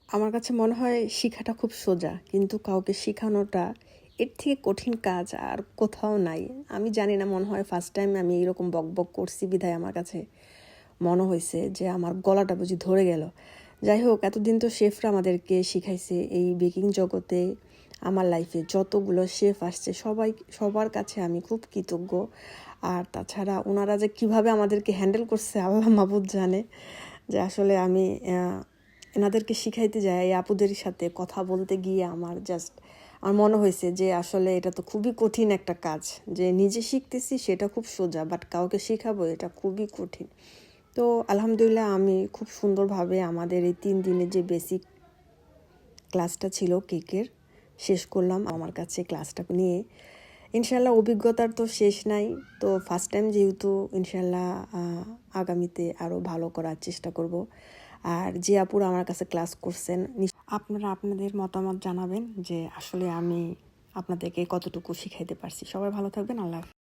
আমার কাছে মনে হয় শিখাটা খুব সোজা, কিন্তু কাউকে শিখানোটা এর থেকে কঠিন কাজ আর কোথাও নাই। আমি জানি না, মনে হয় ফার্স্ট টাইম আমি এরকম বকবক করছি বিধায় আমার কাছে মনে হয়েছে যে আমার গলাটা বুঝি ধরে গেল। যাই হোক, এতদিন তো শেফরা আমাদেরকে শিখাইছে। এই বেকিং জগতে আমার লাইফে যতগুলো শেফ আসছে সবার কাছে আমি খুব কৃতজ্ঞ। আর তাছাড়া ওনারা যে কিভাবে আমাদেরকে হ্যান্ডেল করছে আল্লাহ মাবুদ জানে। যে আসলে আমি এনাদেরকে শিখাইতে যাই, এই আপুদের সাথে কথা বলতে গিয়ে আমার মনে হয়েছে যে আসলে এটা তো খুবই কঠিন একটা কাজ। যে নিজে শিখতেছি সেটা খুব সোজা, বাট কাউকে শেখাবো এটা খুবই কঠিন। তো আলহামদুলিল্লাহ আমি খুব সুন্দরভাবে আমাদের এই 3 দিনের যে বেসিক ক্লাসটা ছিল কেকের শেষ করলাম আমার কাছে ক্লাসটা নিয়ে। ইনশাল্লাহ অভিজ্ঞতার তো শেষ নাই। তো ফার্স্ট টাইম যেহেতু ইনশাল্লাহ আগামীতে আরও ভালো করার চেষ্টা করব। আর যে আপুরা আমার কাছে ক্লাস করছেন, আপনারা আপনাদের মতামত জানাবেন যে আসলে আমি আপনাদেরকে কতটুকু শিখাইতে পারছি। সবাই ভালো থাকবেন। আল্লাহ হাফেজ।